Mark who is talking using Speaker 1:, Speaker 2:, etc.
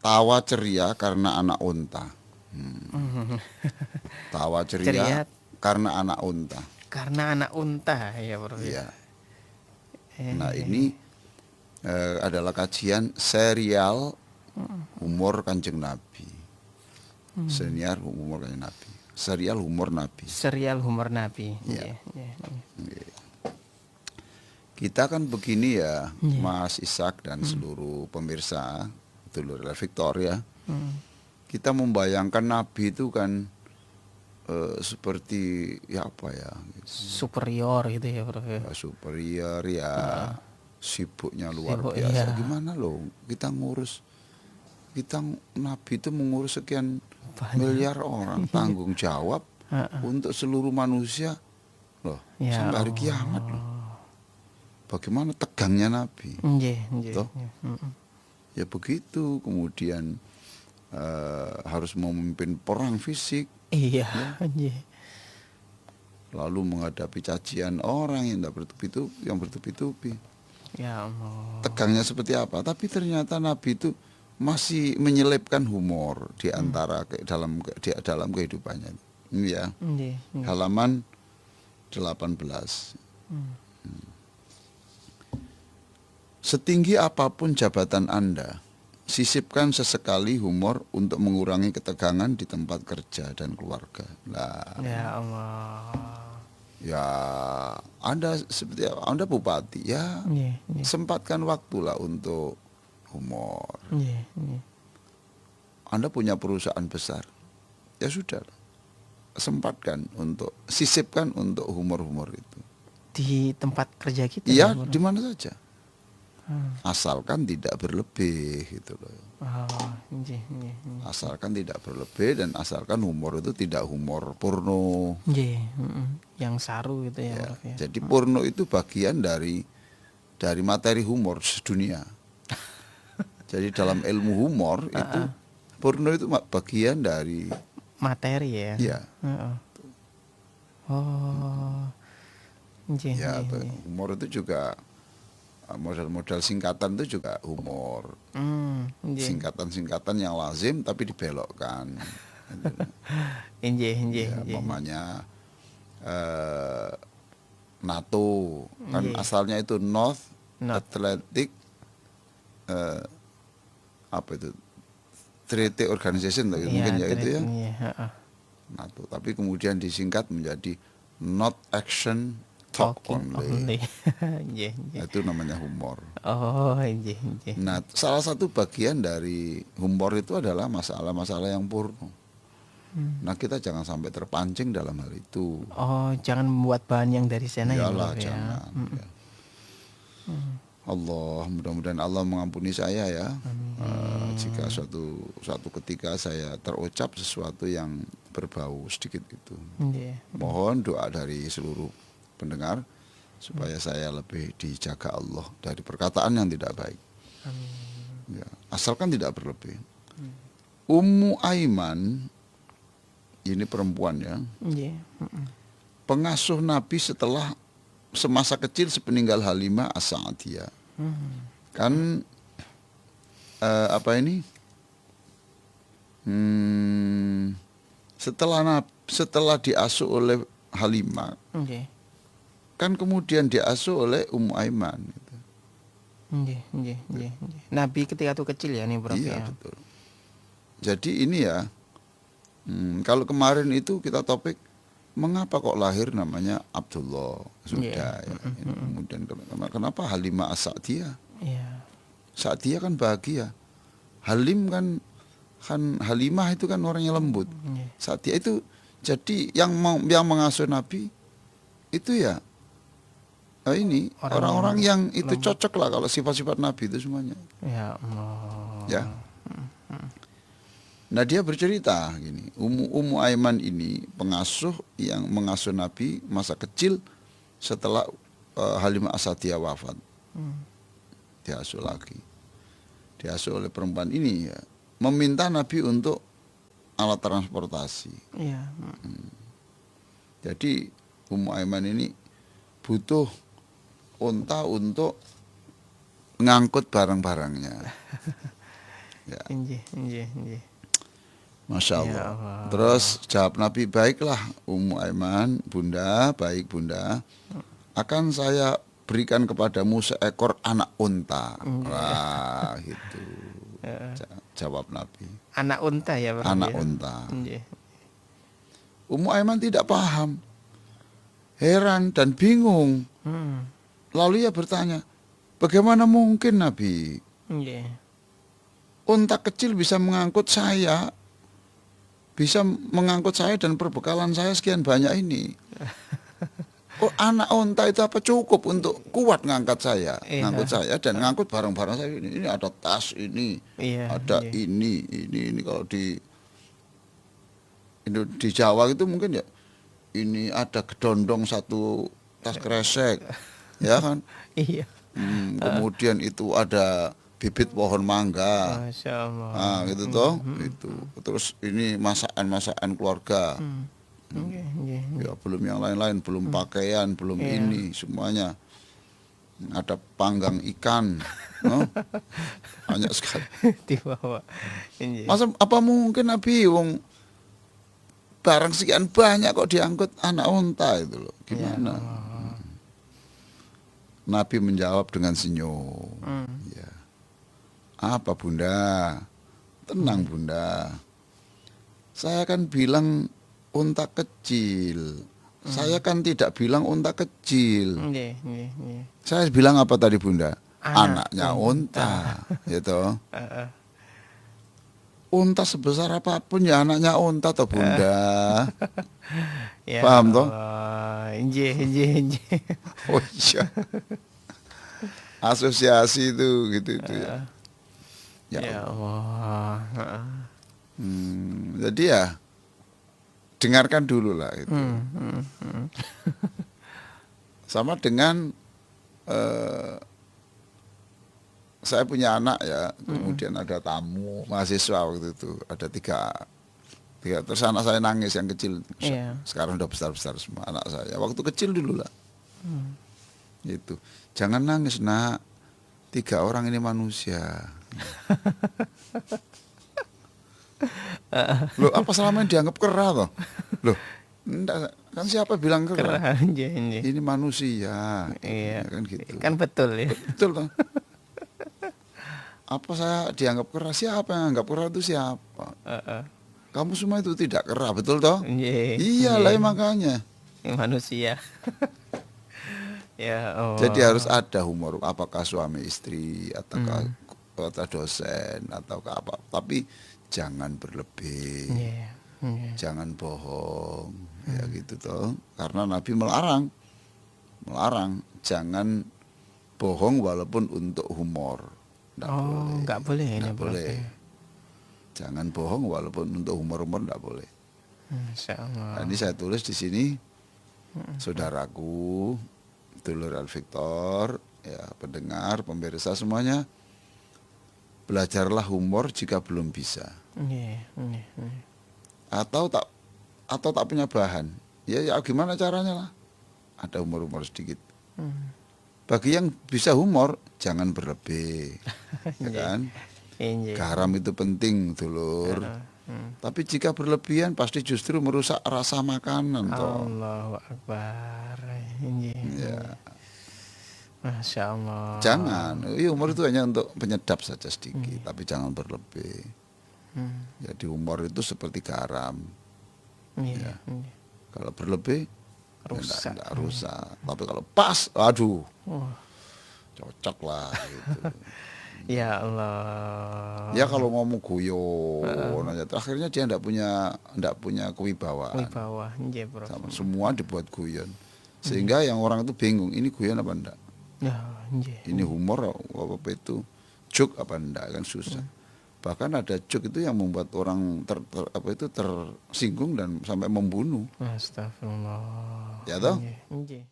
Speaker 1: tawa ceria karena anak unta. Tawa ceria
Speaker 2: Ceria
Speaker 1: karena anak unta.
Speaker 2: karena anak unta ya Prof ya.
Speaker 1: Ya. Nah ini adalah kajian serial humor Kanjeng Nabi. Serial humor Kanjeng Nabi. Serial humor Nabi.
Speaker 2: Serial humor Nabi.
Speaker 1: Ya.
Speaker 2: Nggih, nggih.
Speaker 1: Kita kan begini ya, Mas Ishak dan seluruh pemirsa dulur Victoria. Kita membayangkan Nabi itu kan seperti ya apa ya?
Speaker 2: Superior gitu ya Prof ya.
Speaker 1: Ya, superior ya, sibuknya luar
Speaker 2: Sibuk,
Speaker 1: biasa.
Speaker 2: iya.
Speaker 1: Gimana loh kita Nabi itu mengurus sekian
Speaker 2: Banyak.
Speaker 1: miliar orang, tanggung jawab untuk seluruh manusia loh,
Speaker 2: Ya
Speaker 1: sampai hari
Speaker 2: Allah.
Speaker 1: kiamat loh. Bagaimana tegangnya Nabi?
Speaker 2: Nggih, nggih.
Speaker 1: Toh? Ya begitu, kemudian harus memimpin perang fisik,
Speaker 2: Iya, nggih.
Speaker 1: lalu menghadapi cacian orang yang tidak bertubi-tubi.
Speaker 2: Ya Allah.
Speaker 1: Tegangnya seperti apa? Tapi ternyata Nabi itu masih menyelipkan humor di antara dalam kehidupannya. Ini ya,
Speaker 2: Nggih, nggih.
Speaker 1: halaman 18. Setinggi apapun jabatan Anda, sisipkan sesekali humor untuk mengurangi ketegangan di tempat kerja dan keluarga. Nah,
Speaker 2: Ya Allah.
Speaker 1: ya Anda bupati ya,
Speaker 2: Nggih, nggih.
Speaker 1: sempatkan waktulah untuk humor.
Speaker 2: Nggih, nggih.
Speaker 1: Anda punya perusahaan besar, ya sudah, sisipkan untuk humor-humor itu.
Speaker 2: Di tempat kerja kita
Speaker 1: Iya,
Speaker 2: Prof?
Speaker 1: di mana saja. Asalkan tidak berlebih gitu loh.
Speaker 2: Oh, nggih, nggih, nggih.
Speaker 1: Asalkan tidak berlebih dan asalkan humor itu tidak humor porno.
Speaker 2: Nggih, yang saru gitu ya,
Speaker 1: Ya,
Speaker 2: Prof ya.
Speaker 1: jadi porno itu bagian dari materi humor sedunia. Jadi dalam ilmu humor itu porno itu bagian dari
Speaker 2: Materi ya.
Speaker 1: ya,
Speaker 2: Heeh. Oh. Nggih,
Speaker 1: ya
Speaker 2: nggih, nggih.
Speaker 1: humor itu juga model-model singkatan itu juga humor.
Speaker 2: Nggih.
Speaker 1: Singkatan-singkatan yang lazim tapi dibelokkan.
Speaker 2: Nggih, nggih,
Speaker 1: Ya,
Speaker 2: nggih.
Speaker 1: mamanya NATO kan
Speaker 2: Nggih.
Speaker 1: asalnya itu North
Speaker 2: Not.
Speaker 1: Atlantic apa itu Treaty Organization
Speaker 2: Iya,
Speaker 1: mungkin ya itu ya
Speaker 2: iya, heeh.
Speaker 1: NATO, tapi kemudian disingkat menjadi Not Action Talk
Speaker 2: Talking
Speaker 1: Only.
Speaker 2: Nggih, nggih.
Speaker 1: Nah, itu namanya humor.
Speaker 2: Oh, nggih, nggih.
Speaker 1: Nah, salah satu bagian dari humor itu adalah masalah-masalah yang porno. Nah, kita jangan sampai terpancing dalam hal itu.
Speaker 2: Oh, jangan membuat bahan yang dari sana ya,
Speaker 1: Iyalah,
Speaker 2: Prof ya.
Speaker 1: jangan. Ya. Allah, mudah-mudahan Allah mengampuni saya ya. Jika suatu ketika saya terucap sesuatu yang berbau sedikit itu.
Speaker 2: Nggih.
Speaker 1: Mohon doa dari seluruh pendengar supaya saya lebih dijaga Allah dari perkataan yang tidak baik. Ya, asalkan tidak berlebih. Ummu Aiman ini perempuan ya,
Speaker 2: Nggih.
Speaker 1: pengasuh Nabi setelah semasa kecil sepeninggal Halimah As-Sa'diyah. Kan apa ini? Setelah diasuh oleh Halimah,
Speaker 2: Nggih.
Speaker 1: kan kemudian diasuh oleh Ummu Aiman. Gitu.
Speaker 2: Nggih, nggih, nggih, nggih. Nabi ketika itu kecil ya nih, Prof
Speaker 1: Iya
Speaker 2: ya.
Speaker 1: betul. Jadi ini ya, kalau kemarin itu kita topik mengapa kok lahir namanya Abdullah sudah ya. Kemudian kenapa Halimah As-Sa'diyah?
Speaker 2: Iya.
Speaker 1: Sa'diyah kan bahagia. Halim kan Halimah itu kan orangnya lembut.
Speaker 2: Nggih.
Speaker 1: Sa'diyah itu jadi yang mengasuh Nabi itu ya ini orang-orang yang itu cocok lah kalau sifat-sifat Nabi itu semuanya.
Speaker 2: Ya Allah.
Speaker 1: Ya. Nah dia bercerita gini, Ummu Aiman ini pengasuh yang mengasuh Nabi masa kecil setelah Halimah As-Sa'diyah wafat. Diasuh lagi. Diasuh oleh perempuan ini ya, meminta Nabi untuk alat transportasi.
Speaker 2: Iya.
Speaker 1: Jadi Ummu Aiman ini butuh unta untuk ngangkut barang-barangnya. Ya.
Speaker 2: Nggih, nggih, nggih.
Speaker 1: Masya
Speaker 2: Ya
Speaker 1: Allah.
Speaker 2: Allah.
Speaker 1: Terus jawab Nabi, baiklah Ummu Aiman, Bunda, baik Bunda. Akan saya berikan kepadamu seekor anak unta. Wah, gitu. Jawab Nabi.
Speaker 2: Anak unta ya berarti.
Speaker 1: Anak
Speaker 2: Ya?
Speaker 1: unta.
Speaker 2: Nggih.
Speaker 1: Ummu Aiman tidak paham. Heran dan bingung. Lalu ia bertanya, bagaimana mungkin Nabi?
Speaker 2: Nggih.
Speaker 1: Unta kecil bisa mengangkut saya. Bisa mengangkut saya dan perbekalan saya sekian banyak ini. Oh, anak unta itu apa cukup untuk kuat ngangkat saya,
Speaker 2: Iya.
Speaker 1: ngangkut saya dan ngangkut barang-barang saya ini. Ini ada tas ini,
Speaker 2: Iya,
Speaker 1: ada
Speaker 2: iya.
Speaker 1: ini kalau di Jawa itu mungkin ya ini ada gedondong satu tas kresek, ya kan?
Speaker 2: Iya.
Speaker 1: Kemudian itu ada bibit pohon mangga.
Speaker 2: Masya Allah.
Speaker 1: Nah, gitu toh, itu. Terus ini masakan keluarga.
Speaker 2: Nggih, nggih.
Speaker 1: Ya, belum yang lain-lain, belum pakaian, belum ini semuanya. Ada panggang ikan, no? Banyak sekali.
Speaker 2: Dibawa. Nggih.
Speaker 1: Masa apa mungkin Nabi wong barang sekian banyak kok diangkut anak unta itu loh. Gimana? Nabi menjawab dengan senyum. Ya. Apa Bunda? Tenang Bunda. Saya kan bilang unta kecil. Saya kan tidak bilang unta kecil.
Speaker 2: Nggih, nggih, nggih.
Speaker 1: Saya bilang apa tadi Bunda?
Speaker 2: Anak
Speaker 1: Anaknya unta. Gitu.
Speaker 2: Heeh.
Speaker 1: Unta sebesar apapun ya anaknya unta toh Bunda.
Speaker 2: Ya
Speaker 1: Paham toh?
Speaker 2: Allah. Nggih, nggih, nggih.
Speaker 1: Oh iya. Asosiasi itu gitu itu ya.
Speaker 2: Ya Allah.
Speaker 1: Jadi ya dengarkan dulu lah itu. Sama dengan saya punya anak ya, kemudian ada tamu mahasiswa waktu itu, ada tiga, terus anak saya nangis yang kecil,
Speaker 2: Iya.
Speaker 1: sekarang udah besar-besar semua anak saya. Waktu kecil dulu lah, itu jangan nangis nak, 3 orang ini manusia. Loh apa selama ini dianggap kera toh? Loh enggak, kan siapa bilang kera?
Speaker 2: Keren, nggih, nggih.
Speaker 1: Ini manusia.
Speaker 2: Iya.
Speaker 1: Kan gitu.
Speaker 2: Kan betul ya.
Speaker 1: Betul toh? Apa saya dianggap kera? Siapa yang anggap kera itu siapa?
Speaker 2: Heeh.
Speaker 1: Kamu semua itu tidak kera, betul toh?
Speaker 2: Nggih.
Speaker 1: Iyalah
Speaker 2: nggih.
Speaker 1: makanya.
Speaker 2: Manusia. Ya Allah.
Speaker 1: Jadi harus ada humor. Apakah suami istri ataukah atau dosen ataukah apa? Tapi jangan berlebih.
Speaker 2: Nggih, nggih.
Speaker 1: Jangan bohong. Ya gitu toh. Karena Nabi melarang. Jangan bohong walaupun untuk humor. Nggak boleh.
Speaker 2: Nggak boleh ini
Speaker 1: Nggak boleh.
Speaker 2: berarti.
Speaker 1: Jangan bohong walaupun untuk humor-humor nggak boleh.
Speaker 2: Masya Allah.
Speaker 1: Nah, ini saya tulis di sini, saudaraku, dulur Al Victor, ya pendengar, pemirsa semuanya, belajarlah humor jika belum bisa,
Speaker 2: Nggih, nggih, nggih.
Speaker 1: atau tak punya bahan, ya gimana caranya lah, ada humor-humor sedikit. Bagi yang bisa humor, jangan berlebih, ya kan?
Speaker 2: Nggih.
Speaker 1: Garam itu penting, dulur. Tapi jika berlebihan pasti justru merusak rasa makanan toh.
Speaker 2: Allahu Akbar. Nggih.
Speaker 1: Ya.
Speaker 2: Masya Allah.
Speaker 1: Jangan, humor itu hanya untuk penyedap saja sedikit, tapi jangan berlebih. Jadi humor itu seperti garam.
Speaker 2: Iya.
Speaker 1: Ya. Kalau berlebih,
Speaker 2: Rusak.
Speaker 1: enggak rusak. Tapi kalau pas, aduh,
Speaker 2: Oh,
Speaker 1: cocok lah gitu.
Speaker 2: ya Allah.
Speaker 1: Ya kalau ngomong guyon aja, akhirnya dia enggak punya kewibawaan.
Speaker 2: Wibawa. Nggih, Bro.
Speaker 1: Semua dibuat guyon. Sehingga yang orang itu bingung, ini guyon apa enggak?
Speaker 2: Ya, nggih.
Speaker 1: Ini humor apa itu? Joke apa enggak, kan susah. Bahkan ada joke itu yang membuat orang tersinggung dan sampai membunuh.
Speaker 2: Astagfirullah.
Speaker 1: Ya toh?
Speaker 2: Nggih, nggih.